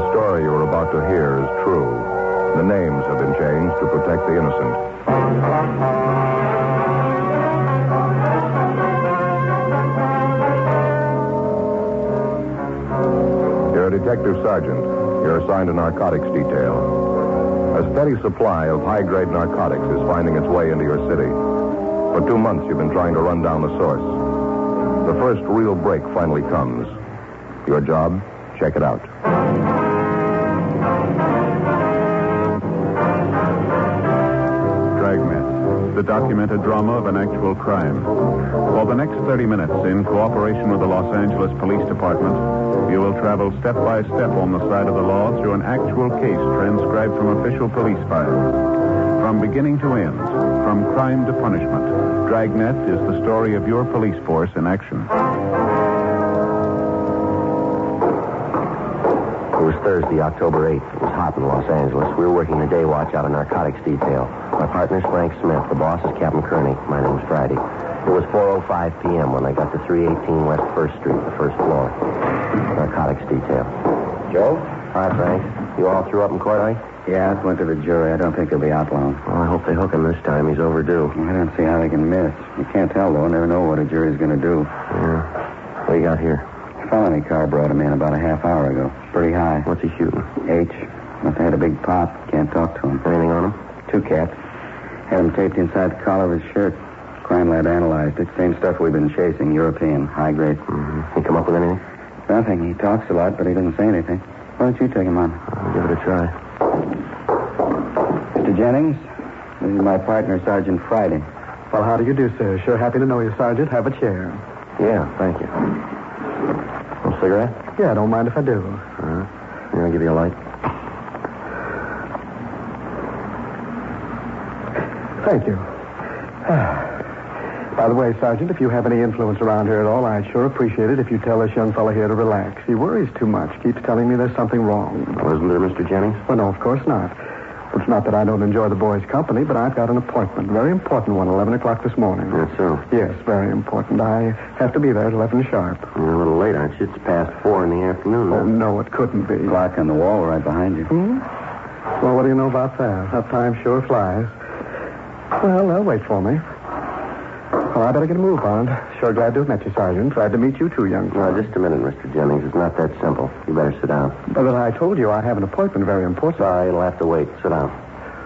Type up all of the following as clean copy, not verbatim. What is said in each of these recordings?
The story you're about to hear is true. The names have been changed to protect the innocent. You're a detective sergeant. You're assigned a narcotics detail. A steady supply of high-grade narcotics is finding its way into your city. For 2 months, you've been trying to run down the source. The first real break finally comes. Your job? Check it out. Dragnet, the documented drama of an actual crime. For the next 30 minutes, in cooperation with the Los Angeles Police Department, you will travel step by step on the side of the law through an actual case transcribed from official police files. From beginning to end, from crime to punishment, Dragnet is the story of your police force in action. It was Thursday, October 8th. It was hot in Los Angeles. We were working the day watch out of narcotics detail. My partner's Frank Smith. The boss is Captain Kearney. My name's Friday. It was 4:05 p.m. when I got to 318 West 1st Street, the first floor. Narcotics detail. Joe? Hi, Frank. You all threw up in court, eh? Yeah, I went to the jury. I don't think he'll be out long. Well, I hope they hook him this time. He's overdue. I don't see how they can miss. You can't tell, though. Never know what a jury's going to do. Yeah. What do you got here? Felony car brought him in about a half hour ago. Pretty high. What's he shooting? H. Must have had a big pop. Can't talk to him. Anything on him? 2 caps. Had him taped inside the collar of his shirt. Crime lab analyzed it. Same stuff we've been chasing. European. High grade. Mm-hmm. He come up with anything? Nothing. He talks a lot, but he doesn't say anything. Why don't you take him on? I'll give it a try. Mr. Jennings, this is my partner, Sergeant Friday. Well, how do you do, sir? Sure happy to know you, Sergeant. Have a chair. Yeah, thank you. A cigarette? Yeah, don't mind if I do. Here, I'll give you a light. Thank you. By the way, Sergeant, if you have any influence around here at all, I'd sure appreciate it if you tell this young fellow here to relax. He worries too much. Keeps telling me there's something wrong. Well, isn't there, Mr. Jennings? Well, no, of course not. It's not that I don't enjoy the boy's company, but I've got an appointment. Very important one, 11 o'clock this morning. That's so? Yes, very important. I have to be there at 11 sharp. You're a little late, aren't you? It's past 4 in the afternoon. Oh, no, it couldn't be. Clock on the wall right behind you. Well, what do you know about that? That time sure flies. Well, they'll wait for me. Well, I better get a move on. Sure glad to have met you, Sergeant. Glad to meet you too, young fellow. No, just a minute, Mr. Jennings. It's not that simple. You better sit down. But I told you I have an appointment very important. Sorry, it'll have to wait. Sit down.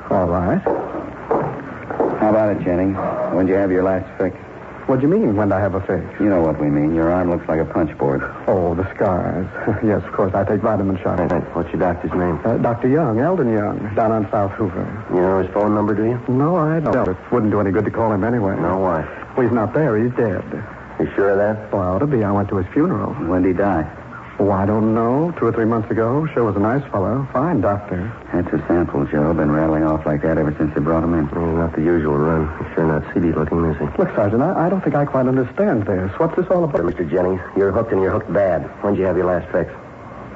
All right. How about it, Jennings? When'd you have your last fix? What do you mean, when do I have a fix? You know what we mean. Your arm looks like a punch board. Oh, the scars. Yes, of course. I take vitamin shots. Hey, what's your doctor's name? Dr. Young, Eldon Young, down on South Hoover. You know his phone number, do you? No, I don't. It wouldn't do any good to call him anyway. No, why? Well, he's not there. He's dead. You sure of that? Well, I ought to be. I went to his funeral. When'd he die? Oh, I don't know. 2 or 3 months ago. Sure was a nice fellow. Fine doctor. That's a sample, Joe. Been rattling off like that ever since they brought him in. Well, not the usual run. He's sure not seedy looking, is he? Look, Sergeant, I don't think I quite understand this. What's this all about? Mr. Jennings, you're hooked and you're hooked bad. When'd you have your last fix?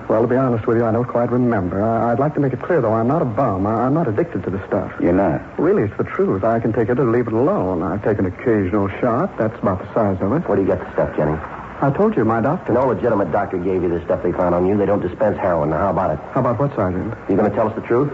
Well, to be honest with you, I don't quite remember. I'd like to make it clear, though, I'm not a bum. I'm not addicted to the stuff. You're not? Really, it's the truth. I can take it or leave it alone. I take an occasional shot. That's about the size of it. Where do you get the stuff, Jennings? I told you, my doctor. No legitimate doctor gave you the stuff they found on you. They don't dispense heroin. Now, how about it? How about what, Sergeant? You going to tell us the truth?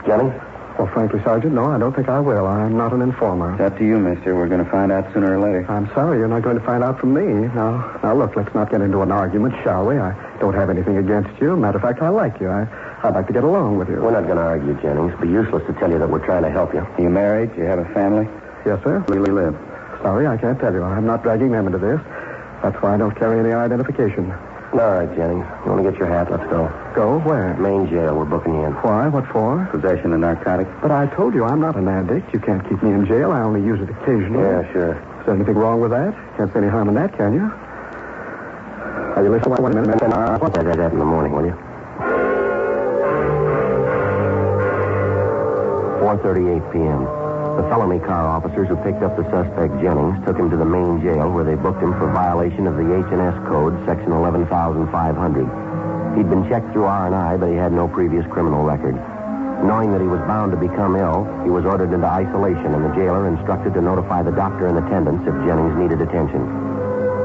Jennings? Well, frankly, Sergeant, no, I don't think I will. I'm not an informer. It's up to you, mister. We're going to find out sooner or later. I'm sorry, you're not going to find out from me. Now, look, let's not get into an argument, shall we? I don't have anything against you. Matter of fact, I like you. I'd like to get along with you. We're not going to argue, Jennings. It'd be useless to tell you that we're trying to help you. Are you married? Do you have a family? Yes, sir. Where do you live? Sorry, I can't tell you. I'm not dragging them into this. That's why I don't carry any identification. All right, Jennings. You want to get your hat? Let's go. Go? Where? Main jail. We're booking you in. Why? What for? Possession of narcotics. But I told you I'm not an addict. You can't keep me in jail. I only use it occasionally. Yeah, sure. Is there anything wrong with that? Can't see any harm in that, can you? Are you listening? Wait a minute. I'll say that in the morning, will you? 4:38 p.m. The felony car officers who picked up the suspect, Jennings, took him to the main jail where they booked him for violation of the H&S Code, Section 11,500. He'd been checked through R&I, but he had no previous criminal record. Knowing that he was bound to become ill, he was ordered into isolation, and the jailer instructed to notify the doctor in attendance if Jennings needed attention.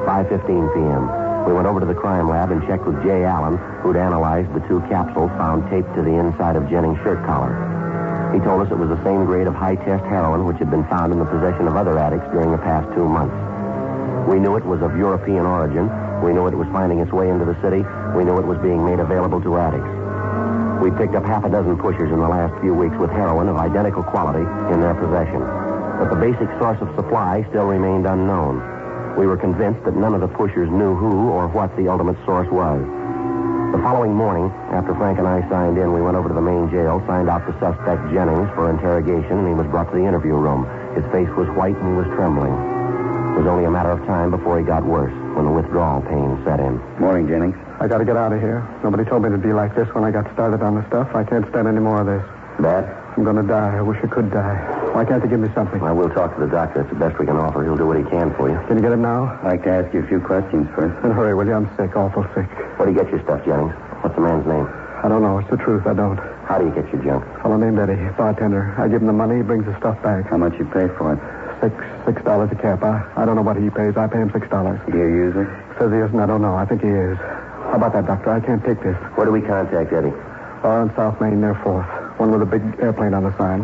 5:15 p.m. We went over to the crime lab and checked with Jay Allen, who'd analyzed the 2 capsules found taped to the inside of Jennings' shirt collar. He told us it was the same grade of high-test heroin which had been found in the possession of other addicts during the past 2 months. We knew it was of European origin. We knew it was finding its way into the city. We knew it was being made available to addicts. We picked up half a dozen pushers in the last few weeks with heroin of identical quality in their possession. But the basic source of supply still remained unknown. We were convinced that none of the pushers knew who or what the ultimate source was. The following morning, after Frank and I signed in, we went over to the main jail, signed out the suspect Jennings for interrogation, and he was brought to the interview room. His face was white and he was trembling. It was only a matter of time before he got worse, when the withdrawal pain set in. Morning, Jennings. I got to get out of here. Nobody told me to be like this when I got started on the stuff. I can't stand any more of this. Bad? I'm going to die. I wish I could die. Why can't they give me something? Well, we'll talk to the doctor. It's the best we can offer. He'll do what he can for you. Can you get it now? I'd like to ask you a few questions first. Then hurry, will you? I'm sick, awful sick. Where do you get your stuff, Jennings? What's the man's name? I don't know. It's the truth. I don't. How do you get your junk? A fellow named Eddie, bartender. I give him the money. He brings the stuff back. How much you pay for it? $6 a cap. I don't know what he pays. I pay him $6. Do you use it? Says he isn't. I don't know. I think he is. How about that, doctor? I can't take this. Where do we contact Eddie? On South Main, near 4th. One with a big airplane on the sign.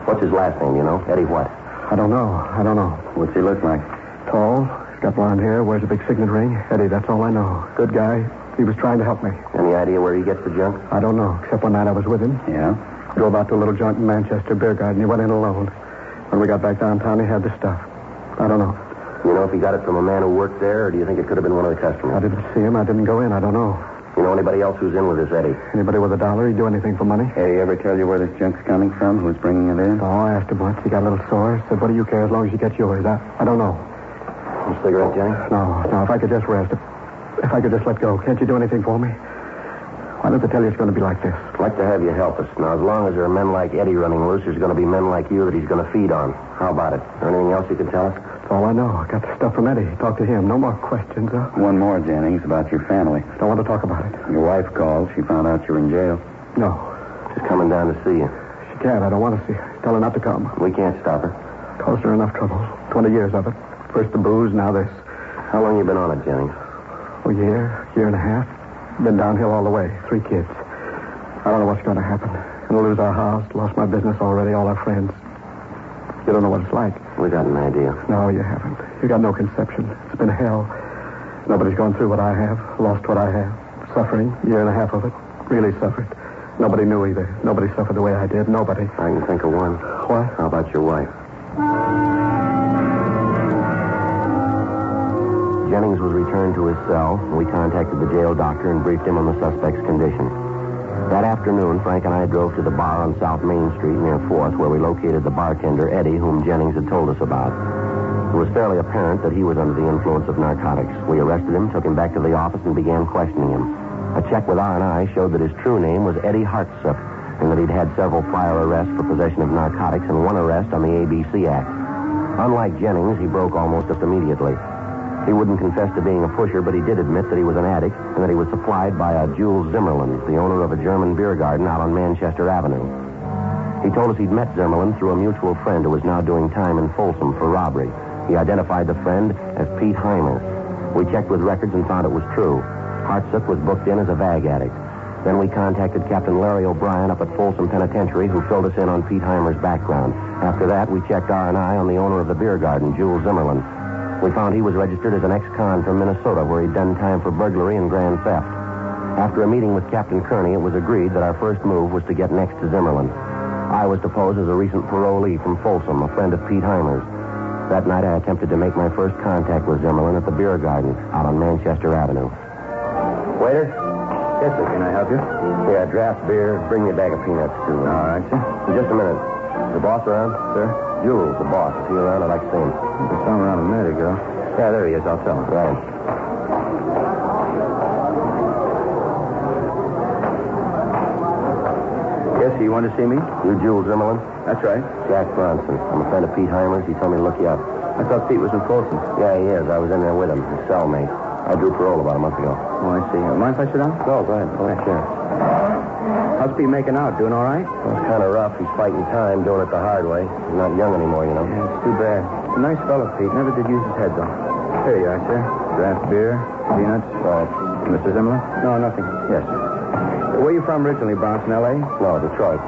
What's his last name, you know? Eddie what? I don't know. What's he look like? Tall. He's got blonde hair. Wears a big signet ring. Eddie, that's all I know. Good guy. He was trying to help me. Any idea where he gets the junk? I don't know, except one night I was with him. Yeah? Drove out to a little joint in Manchester, beer garden. He went in alone. When we got back downtown, he had the stuff. I don't know. You know if he got it from a man who worked there, or do you think it could have been one of the customers? I didn't see him. I didn't go in. I don't know. You know anybody else who's in with this Eddie? Anybody with $1? He'd do anything for money. Hey, he ever tell you where this junk's coming from? Who's bringing it in? Oh, I asked him once. He got a little sore. Said, what do you care as long as you get yours? I don't know. Some cigarette, Jennings? No. If I could just rest. If I could just let go. Can't you do anything for me? Why don't they tell you it's going to be like this? I'd like to have you help us. Now, as long as there are men like Eddie running loose, there's going to be men like you that he's going to feed on. How about it? Is there anything else you can tell us? That's all I know. I got the stuff from Eddie. Talk to him. No more questions, huh? One more, Jennings, about your family. Don't want to talk about it. Your wife called. She found out you were in jail. No. She's coming down to see you. She can't. I don't want to see her. Tell her not to come. We can't stop her. Caused her enough trouble. 20 years of it. First the booze, now this. How long you been on it, Jennings? A year and a half. Been downhill all the way. 3 kids. I don't know what's going to happen. Gonna lose our house. Lost my business already. All our friends. You don't know what it's like. We got an idea. No, you haven't. You got no conception. It's been hell. Nobody's gone through what I have. Lost what I have. Suffering. Year and a half of it. Really suffered. Nobody knew either. Nobody suffered the way I did. Nobody. I can think of one. What? How about your wife? Jennings was returned to his cell, and we contacted the jail doctor and briefed him on the suspect's condition. That afternoon, Frank and I drove to the bar on South Main Street near 4th, where we located the bartender, Eddie, whom Jennings had told us about. It was fairly apparent that he was under the influence of narcotics. We arrested him, took him back to the office, and began questioning him. A check with R&I showed that his true name was Eddie Hartsup, and that he'd had several prior arrests for possession of narcotics and one arrest on the ABC Act. Unlike Jennings, he broke almost immediately. He wouldn't confess to being a pusher, but he did admit that he was an addict and that he was supplied by a Jules Zimmerman, the owner of a German beer garden out on Manchester Avenue. He told us he'd met Zimmerman through a mutual friend who was now doing time in Folsom for robbery. He identified the friend as Pete Heimer. We checked with records and found it was true. Hartsup was booked in as a vag addict. Then we contacted Captain Larry O'Brien up at Folsom Penitentiary, who filled us in on Pete Heimer's background. After that, we checked R&I on the owner of the beer garden, Jules Zimmerman. We found he was registered as an ex-con from Minnesota, where he'd done time for burglary and grand theft. After a meeting with Captain Kearney, it was agreed that our first move was to get next to Zimmerman. I was to pose as a recent parolee from Folsom, a friend of Pete Heimer's. That night, I attempted to make my first contact with Zimmerman at the beer garden out on Manchester Avenue. Waiter? Yes, sir. Can I help you? Yeah, draft beer. Bring me a bag of peanuts, too. All right, sir. Just a minute. The boss around? Sir? Jules, the boss. Is he around? I'd like to see him. I saw him around a minute ago. Yeah, there he is. I'll tell him. Right. Yes, you want to see me? You Jules Zimmerman? That's right. Jack Bronson. I'm a friend of Pete Heimer's. He told me to look you up. I thought Pete was in Folsom. Yeah, he is. I was in there with him. His cellmate. I drew parole about a month ago. Oh, I see. Mind if I sit down? No, go ahead. Go ahead, sure. How's Pete making out? Doing all right? Well, it's kind of rough. He's fighting time, doing it the hard way. He's not young anymore, you know. Yeah, it's too bad. A nice fellow, Pete. Never did use his head, though. Here you are, sir. Draft beer, peanuts. Mr. Zimmerman? No, nothing. Yes. Where are you from originally, Bronson, L.A.? No, Detroit.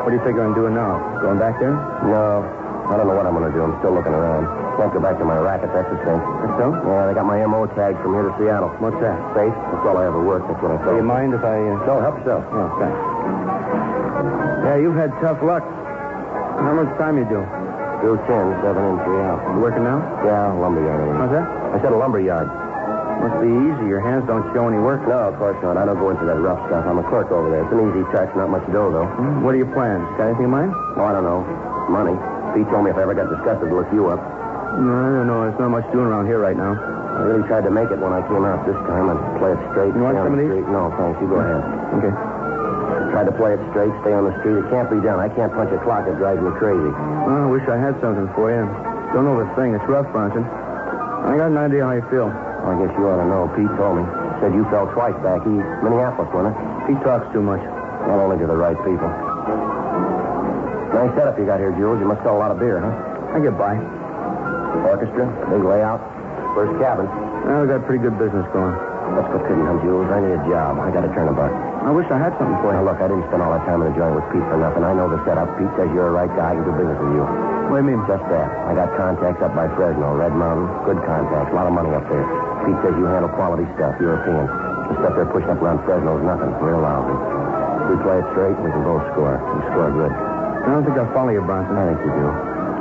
What do you figure on doing now? Going back there? No, I don't know what I'm going to do. I'm still looking around. Can't go back to my racket, that's the thing. That's so? Yeah, they got my M.O. tag from here to Seattle. What's that? Safe? That's all I ever worked. That's what I Do thought. you mind if I... No, help yourself. Oh, thanks. Yeah, you've had tough luck. How much time you do? 2 10, 7 in, 3 out. You working now? Yeah, lumberyard. How's that? I said a lumberyard. Must be easy. Your hands don't show any work. No, of course not. I don't go into that rough stuff. I'm a clerk over there. It's an easy touch, not much dough, though. What are your plans? Got anything in mind? Oh, I don't know. Money. Pete told me if I ever got disgusted to look you up. No, I don't know. There's not much doing around here right now. I really tried to make it when I came out this time. I'd play it straight. You want stay on some of the these? street. No, thanks. You go ahead. Okay. Tried to play it straight, stay on the street. It can't be done. I can't punch a clock. It drives me crazy. Well, I wish I had something for you. Don't know the thing. It's rough, Bronson. I got an idea how you feel. I guess you ought to know. Pete told me. Said you fell twice back east. Minneapolis, wasn't it? He talks too much. Not only to the right people. Nice setup you got here, Jules. You must sell a lot of beer, huh? I get by. Orchestra, big layout, first cabin. Well, we got pretty good business going. Let's go kidding, huh, Jules? I need a job. I got a turnabout. I wish I had something for you. Now, look, I didn't spend all that time in the joint with Pete for nothing. I know the setup. Pete says you're a right guy. I can do business with you. What do you mean? Just that. I got contacts up by Fresno, Red Mountain. Good contacts. A lot of money up there. Pete says you handle quality stuff, European. The stuff they're pushing up around Fresno is nothing. Real lousy. If we play it straight, we can both score. We score good. I don't think I'll follow you, Bronson. I think you do.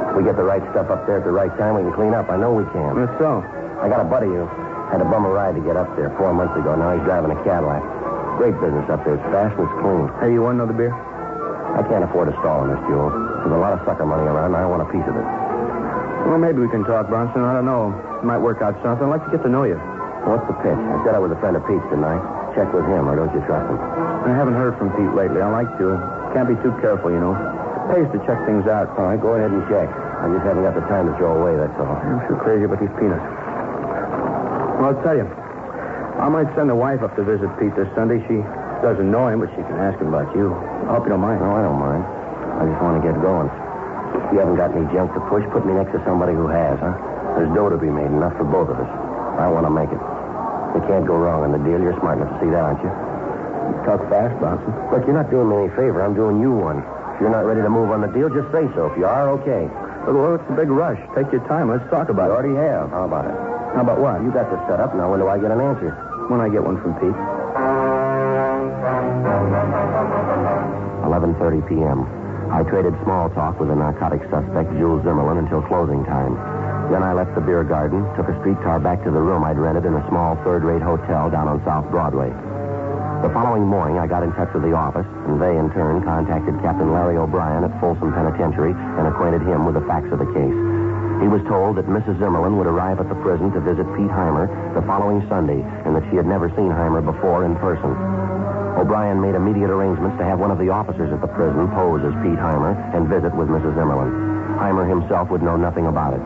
If we get the right stuff up there at the right time, we can clean up. I know we can. That's so. I got a buddy who had a bum a ride to get up there 4 months ago. Now he's driving a Cadillac. Great business up there. It's fast and it's clean. Hey, you want another beer? I can't afford a stall in this, Jules. There's a lot of sucker money around, and I want a piece of it. Well, maybe we can talk, Bronson. I don't know. Might work out something. I'd like to get to know you. What's the pitch? I said I was a friend of Pete's, didn't I? Check with him, or don't you trust him? I haven't heard from Pete lately. I like to. Can't be too careful, you know. It pays to check things out. All right, go ahead and check. I just haven't got the time to throw away, that's all. I'm sure crazy about these peanuts. Well, I'll tell you. I might send the wife up to visit Pete this Sunday. She doesn't know him, but she can ask him about you. I hope you don't mind. No, I don't mind. I just want to get going. If you haven't got any junk to push, put me next to somebody who has, huh? There's dough to be made, enough for both of us. I want to make it. We can't go wrong in the deal. You're smart enough to see that, aren't you? You talk fast, Bronson. Look, you're not doing me any favor. I'm doing you one. If you're not ready to move on the deal, just say so. If you are, okay. Well, it's a big rush. Take your time. Let's talk about You it. already have. How about it? How about what? You got the setup. Now, when do I get an answer? When I get one from Pete. 11:30 p.m. I traded small talk with the narcotics suspect, Jules Zimmerman, until closing time. Then I left the beer garden, took a streetcar back to the room I'd rented in a small third-rate hotel down on South Broadway. The following morning, I got in touch with the office, and they, in turn, contacted Captain Larry O'Brien at Folsom Penitentiary and acquainted him with the facts of the case. He was told that Mrs. Zimmerman would arrive at the prison to visit Pete Heimer the following Sunday, and that she had never seen Heimer before in person. O'Brien made immediate arrangements to have one of the officers at the prison pose as Pete Heimer and visit with Mrs. Zimmerman. Heimer himself would know nothing about it.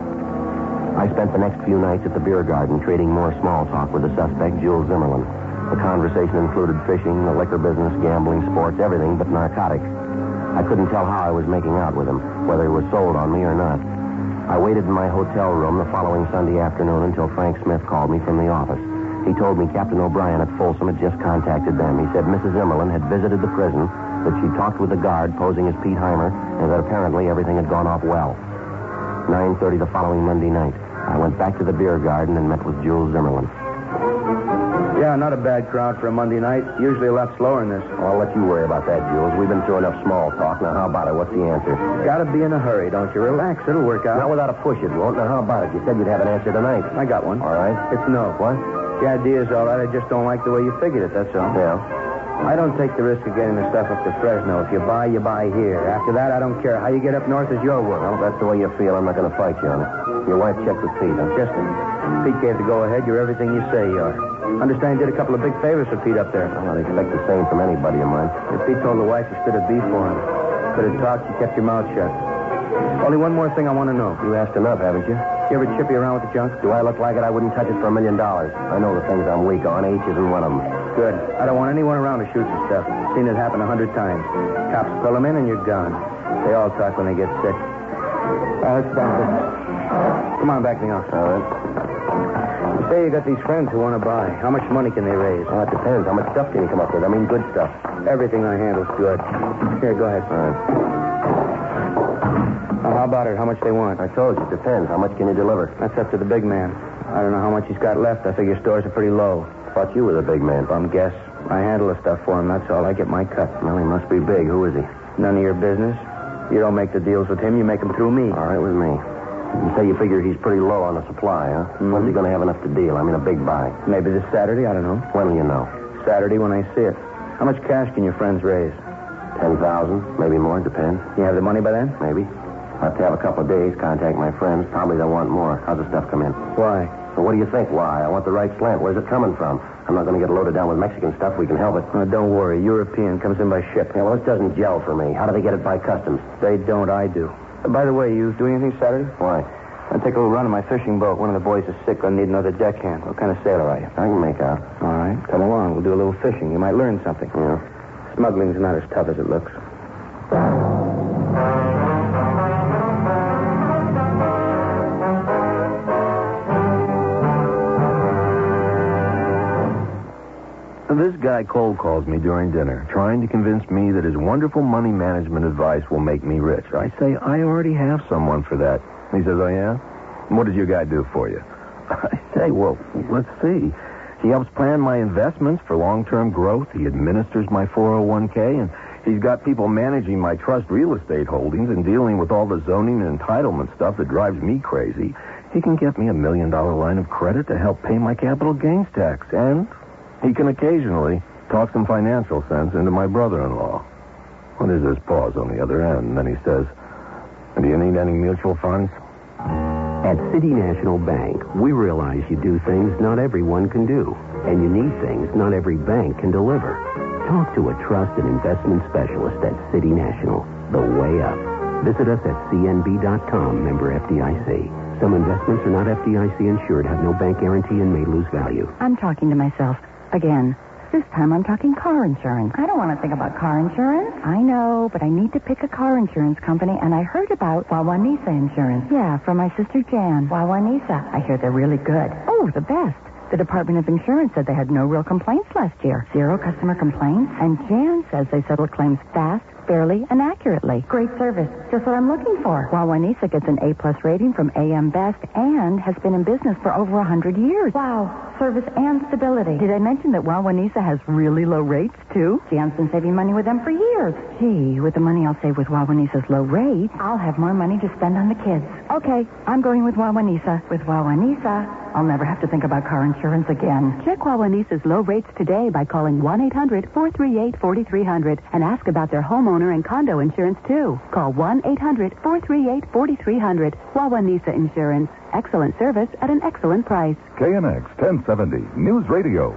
I spent the next few nights at the beer garden trading more small talk with the suspect, Jules Zimmerman. The conversation included fishing, the liquor business, gambling, sports, everything but narcotics. I couldn't tell how I was making out with him, whether he was sold on me or not. I waited in my hotel room the following Sunday afternoon until Frank Smith called me from the office. He told me Captain O'Brien at Folsom had just contacted them. He said Mrs. Zimmerman had visited the prison, that she'd talked with the guard posing as Pete Heimer, and that apparently everything had gone off well. 9:30 the following Monday night. I went back to the beer garden and met with Jules Zimmerman. Yeah, not a bad crowd for a Monday night. Usually a lot slower than this. I'll let you worry about that, Jules. We've been through enough small talk. Now, how about it? What's the answer? Gotta be in a hurry, don't you? Relax. It'll work out. Not without a push, it won't. Now, how about it? You said you'd have an answer tonight. I got one. All right. It's no. What? The idea's all right. I just don't like the way you figured it, that's all. Yeah. I don't take the risk of getting the stuff up to Fresno. If you buy here. After that, I don't care. How you get up north is your work. Well, if that's the way you feel, I'm not going to fight you on it. Your wife checked with Pete, huh? Yes, sir. Pete gave the go-ahead. You're everything you say you are. Understand you did a couple of big favors for Pete up there. Well, I'd expect the same from anybody of mine. If Pete told the wife you stood a beef for him. Could have talked, you kept your mouth shut. Only one more thing I want to know. You asked enough, haven't you? You ever chippy around with the junk? Do I look like it? I wouldn't touch it for $1 million. I know the things I'm weak on. H isn't one of them. Good. I don't want anyone around to shoot your stuff. Seen it happen 100 times. Cops pull them in and you're gone. They all talk when they get sick. That's about it. Come on back in the office. All right. say you got these friends who want to buy. How much money can they raise? Well, it depends. How much stuff can you come up with? I mean, good stuff. Everything I handle's good. Here, go ahead. All right. Now, how about it? How much they want? I told you, it depends. How much can you deliver? That's up to the big man. I don't know how much he's got left. I figure stores are pretty low. Thought you were the big man. Bum guess. I handle the stuff for him, that's all. I get my cut. Well, he must be big. Who is he? None of your business. You don't make the deals with him. You make them through me. All right, with me. You say you figure he's pretty low on the supply, huh? Mm-hmm. When's he going to have enough to deal? I mean, a big buy. Maybe this Saturday. I don't know. When will you know? Saturday when I see it. How much cash can your friends raise? 10,000, maybe more. Depends. You have the money by then? Maybe. I'll have to have a couple of days, contact my friends. Probably they'll want more. How's the stuff come in? Why? So what do you think? Why? I want the right slant. Where's it coming from? I'm not going to get loaded down with Mexican stuff. We can help it. Don't worry. European comes in by ship. Yeah, well, this doesn't gel for me. How do they get it by customs? They don't. I do. By the way, you doing anything Saturday? Why? I'll take a little run in my fishing boat. One of the boys is sick. I'll need another deckhand. What kind of sailor are you? I can make out. All right. Come along. We'll do a little fishing. You might learn something. Yeah. Smuggling's not as tough as it looks. This guy cold calls me during dinner, trying to convince me that his wonderful money management advice will make me rich. I say, I already have someone for that. He says, oh, yeah? What does your guy do for you? I say, well, let's see. He helps plan my investments for long-term growth. He administers my 401k, and he's got people managing my trust real estate holdings and dealing with all the zoning and entitlement stuff that drives me crazy. He can get me $1 million line of credit to help pay my capital gains tax, and he can occasionally talk some financial sense into my brother-in-law. Well, there's this pause on the other end, and then he says, do you need any mutual funds? At City National Bank, we realize you do things not everyone can do, and you need things not every bank can deliver. Talk to a trusted investment specialist at City National, the way up. Visit us at cnb.com, member FDIC. Some investments are not FDIC insured, have no bank guarantee, and may lose value. I'm talking to myself again. This time I'm talking car insurance. I don't want to think about car insurance. I know, but I need to pick a car insurance company, and I heard about Wawanisa Insurance. Yeah, from my sister Jan. Wawanisa. I hear they're really good. Oh, the best. The Department of Insurance said they had no real complaints last year. 0 customer complaints. And Jan says they settle claims fast, fairly, and accurately. Great service. Just what I'm looking for. Wawanisa gets an A+ rating from AM Best and has been in business for over 100 years. Wow. Service and stability. Did I mention that Wawanisa has really low rates, too? Jan's been saving money with them for years. Gee, with the money I'll save with Wawanisa's low rates, I'll have more money to spend on the kids. Okay, I'm going with Wawanisa. With Wawanisa, I'll never have to think about car insurance again. Check Wawanisa's low rates today by calling 1-800-438-4300 and ask about their homeowner and condo insurance, too. Call 1-800-438-4300. Wawanisa Insurance. Excellent service at an excellent price. KNX 1070 News Radio.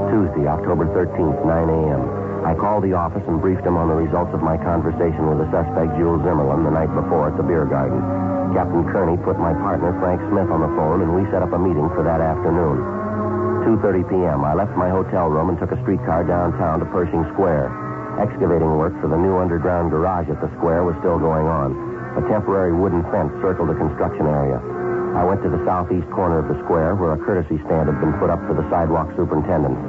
Tuesday, October 13th, 9 a.m. I called the office and briefed him on the results of my conversation with the suspect, Jules Zimmerman, the night before at the beer garden. Captain Kearney put my partner, Frank Smith, on the phone, and we set up a meeting for that afternoon. 2:30 p.m., I left my hotel room and took a streetcar downtown to Pershing Square. Excavating work for the new underground garage at the square was still going on. A temporary wooden fence circled the construction area. I went to the southeast corner of the square where a courtesy stand had been put up for the sidewalk superintendent.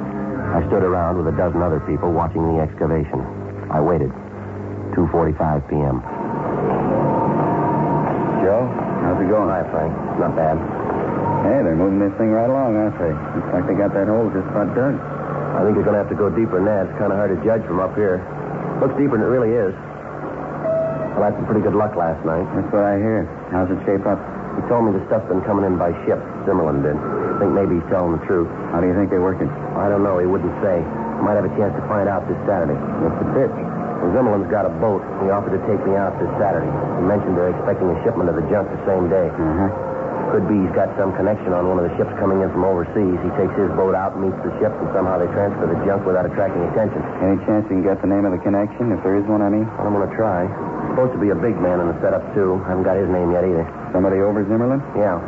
I stood around with a dozen other people watching the excavation. I waited. 2:45 p.m. Joe, how's it going? Hi, Frank. Not bad. Hey, they're moving this thing right along, aren't they? Looks like they got that hole just about dug. I think you're going to have to go deeper than that. It's kind of hard to judge from up here. Looks deeper than it really is. Well, I had some pretty good luck last night. That's what I hear. How's it shape up? He told me the stuff's been coming in by ship. Zimmerman did. I think maybe he's telling the truth. How do you think they're working? I don't know. He wouldn't say. Might have a chance to find out this Saturday. What's the pitch? Well, Zimmerman's got a boat. He offered to take me out this Saturday. He mentioned they're expecting a shipment of the junk the same day. Could be he's got some connection on one of the ships coming in from overseas. He takes his boat out, meets the ship, and somehow they transfer the junk without attracting attention. Any chance you can get the name of the connection, if there is one, I mean? I'm going to try. Supposed to be a big man in the setup, too. I haven't got his name yet either. Somebody over Zimmerman? Yeah.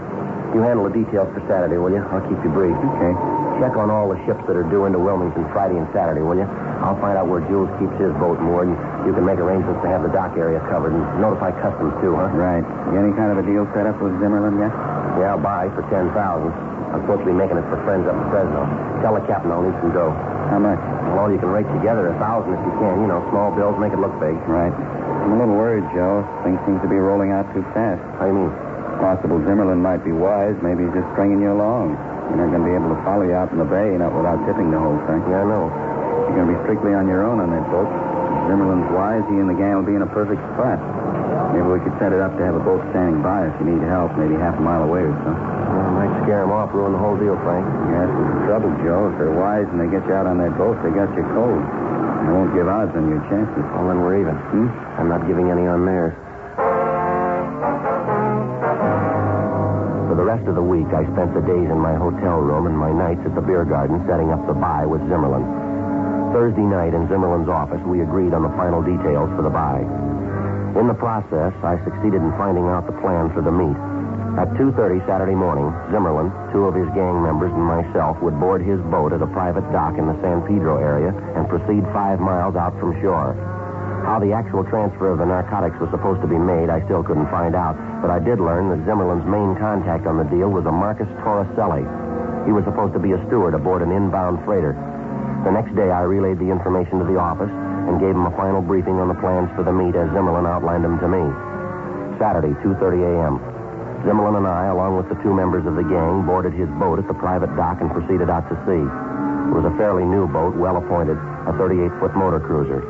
You handle the details for Saturday, will you? I'll keep you brief. Okay. Check on all the ships that are due into Wilmington Friday and Saturday, will you? I'll find out where Jules keeps his boat moored, and You can make arrangements to have the dock area covered and notify customs, too, huh? Right. You any kind of a deal set up with Zimmerman yet? Yeah, I'll buy for $10,000. I'm supposed to be making it for friends up in Fresno. Tell the captain I'll need some dough. How much? Well, you can rake together 1,000 if you can. You know, small bills make it look big. Right. I'm a little worried, Joe. Things seem to be rolling out too fast. How do you mean? Possible Zimmerman might be wise. Maybe he's just stringing you along. You're not going to be able to follow you out in the bay, not without tipping the whole thing. Yeah, I know. You're going to be strictly on your own on that boat. If Zimmerman's wise, he and the gang will be in a perfect spot. Maybe we could set it up to have a boat standing by if you need help, maybe half a mile away or so. Well, might scare them off, ruin the whole deal, Frank. Yeah, that's the trouble, Joe. If they're wise and they get you out on that boat, they got you cold. They won't give odds on your chances. Well, then we're even. I'm not giving any on theirs. For the rest of the week, I spent the days in my hotel room and my nights at the beer garden setting up the buy with Zimmerman. Thursday night in Zimmerman's office, we agreed on the final details for the buy. In the process, I succeeded in finding out the plan for the meet. At 2:30 Saturday morning, Zimmerman, 2 of his gang members, and myself would board his boat at a private dock in the San Pedro area and proceed 5 miles out from shore. How the actual transfer of the narcotics was supposed to be made, I still couldn't find out, but I did learn that Zimmerman's main contact on the deal was a Marcus Torricelli. He was supposed to be a steward aboard an inbound freighter. The next day, I relayed the information to the office and gave him a final briefing on the plans for the meet as Zimmerman outlined them to me. Saturday, 2:30 a.m. Zimmerman and I, along with the 2 members of the gang, boarded his boat at the private dock and proceeded out to sea. It was a fairly new boat, well appointed, a 38-foot motor cruiser.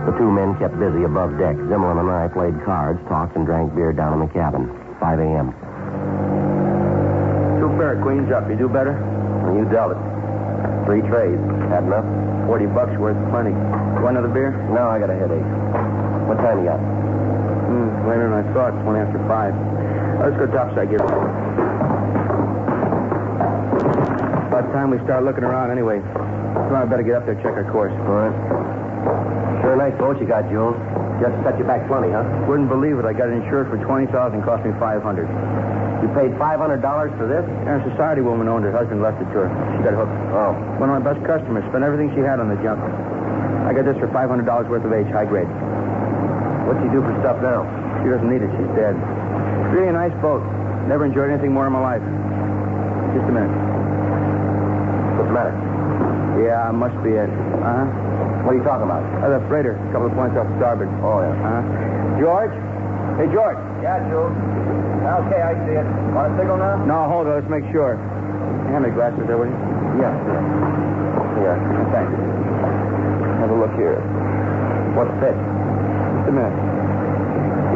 The 2 men kept busy above deck. Zimmerman and I played cards, talked, and drank beer down in the cabin. 5 a.m. 2 pair of queens up. You do better? Well, you dealt it. 3 trays. Had enough? $40 worth, plenty. Want another beer? No, I got a headache. What time you got? Later than I thought. 20 after 5. Let's go topside, give it. About time we start looking around anyway. Come on, I better get up there and check our course. All right. Sure nice boat you got, Jules. Just set you back plenty, huh? Wouldn't believe it. I got it insured for $20,000, cost me $500. You paid $500 for this? Yeah, a society woman owned it. Husband left it to her. She got hooked. Oh. One of my best customers. Spent everything she had on the junk. I got this for $500 worth of H, high grade. What'd you do for stuff now? She doesn't need it. She's dead. Really a nice boat. Never enjoyed anything more in my life. Just a minute. What's the matter? Yeah, must be it. Uh-huh. What are you talking about? The freighter. A couple of points off starboard. Oh, yeah. Uh-huh. George? Hey, George. Yeah, Jules. Okay, I see it. Want a signal now? No, hold on. Let's make sure. Hand me glasses there, will you? Yeah. Here. Thanks. Have a look here. What's fit? Just a minute.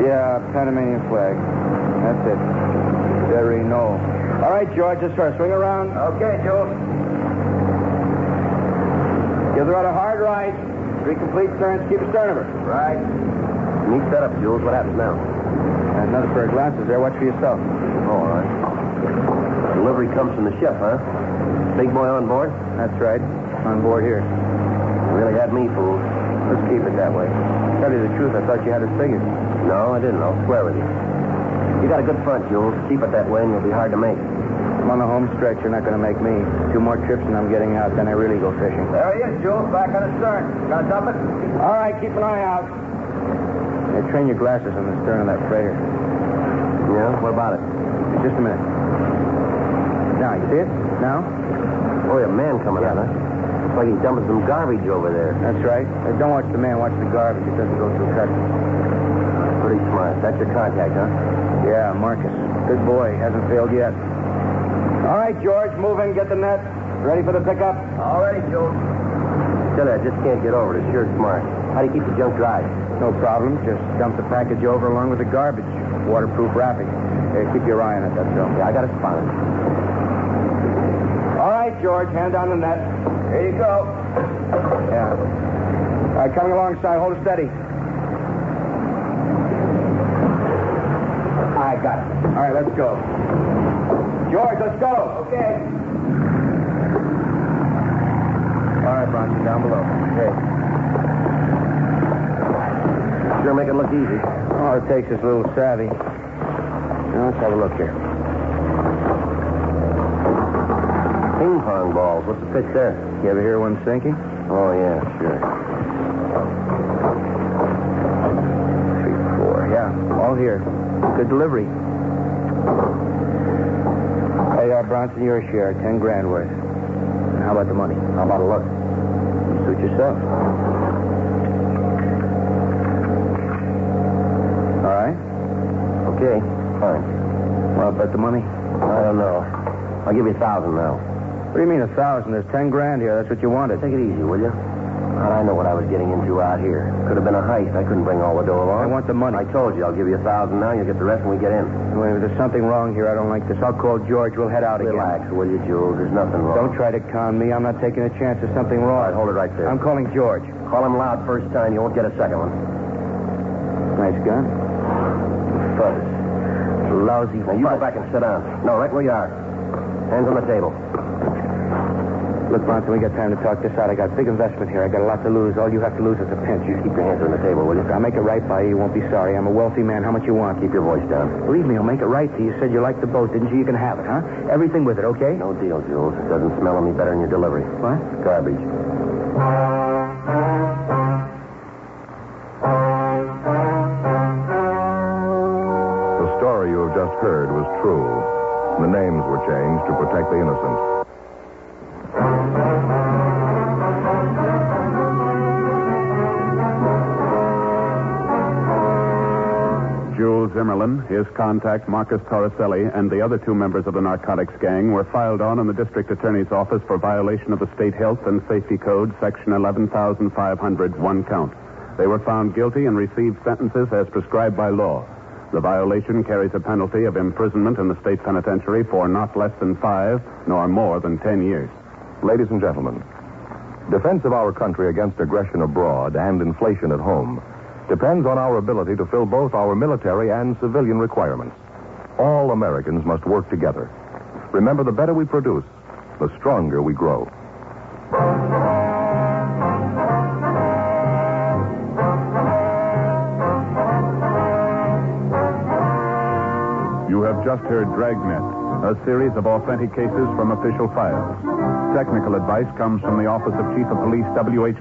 Yeah, Panamanian flag. That's it. Very no. All right, George, let's try to swing around. Okay, Jules. Give the rudder a hard right. 3 complete turns. Keep astern of her. Right. Neat setup, Jules. What happens now? And another pair of glasses there. Watch for yourself. Oh, all right. Delivery comes from the ship, huh? Big boy on board? That's right. On board here. You really had me fooled. Let's keep it that way. Tell you the truth, I thought you had it figured. No, I didn't. I'll swear with you. You got a good front, Jules. Keep it that way and you'll be hard to make. I'm on the home stretch. You're not going to make me. 2 more trips and I'm getting out. Then I really go fishing. There he is, Jules. Back on the stern. Gonna dump it? All right, keep an eye out. Hey, train your glasses on the stern of that freighter. Yeah? What about it? Just a minute. Now, you see it? Now? Oh, a man coming out, huh? Looks like he's dumping some garbage over there. That's right. Don't watch the man, watch the garbage. It doesn't go through customs. Pretty smart. That's your contact, huh? Yeah, Marcus. Good boy. Hasn't failed yet. All right, George, move in, get the net. Ready for the pickup? All ready, Jules. Still, I just can't get over it. It's sure smart. How do you keep the junk dry? No problem. Just dump the package over along with the garbage. Waterproof wrapping. Keep your eye on it, that's all. Yeah, I got it spotted. All right, George, hand down the net. Here you go. Yeah. All right, coming alongside. Hold it steady. I got it. All right, let's go. George, let's go. Okay. All right, Bronson, down below. Okay. Sure make it look easy. All it takes is a little savvy. Now, let's have a look here. Ping pong balls. What's the pitch there? You ever hear one sinking? Oh, yeah, sure. All here. Good delivery. Hey, Bronson, your share, 10 grand worth. And how about the money? How about a look? Suit yourself. All right. Okay, fine. Well, bet the money. I don't know. I'll give you 1,000 now. What do you mean 1,000? There's 10 grand here. That's what you wanted. Take it easy, will you? How'd I know what I was getting into out here? Could have been a heist. I couldn't bring all the dough along. I want the money. I told you, I'll give you 1,000 now. You'll get the rest when we get in. Wait, there's something wrong here. I don't like this. I'll call George. We'll head out Relax, again. will you, Jules? There's nothing wrong. Don't try to con me. I'm not taking a chance. There's something wrong. All right, hold it right there. I'm calling George. Call him loud first time. You won't get a second one. Nice gun. Fuzz. Lousy Now, you go back and sit down. No, right where you are. Hands on the table. Look, Bronson, we got time to talk this out. I got a big investment here. I got a lot to lose. All you have to lose is a pinch. You keep your hands on the table, will you? I'll make it right by you. You won't be sorry. I'm a wealthy man. How much you want? Keep your voice down. Believe me, I'll make it right to you. You said you liked the boat, didn't you? You can have it, huh? Everything with it, okay? No deal, Jules. It doesn't smell any better than your delivery. What? Garbage. The story you have just heard was true. The names were changed to protect the innocent. Jules Zimmerman, his contact Marcus Torricelli, and the other 2 members of the narcotics gang were filed on in the district attorney's office for violation of the State Health and Safety Code, Section 11,500, 1 count. They were found guilty and received sentences as prescribed by law. The violation carries a penalty of imprisonment in the state penitentiary for not less than 5, nor more than 10 years. Ladies and gentlemen, defense of our country against aggression abroad and inflation at home depends on our ability to fill both our military and civilian requirements. All Americans must work together. Remember, the better we produce, the stronger we grow. You have just heard Dragnet, a series of authentic cases from official files. Technical advice comes from the Office of Chief of Police W.H.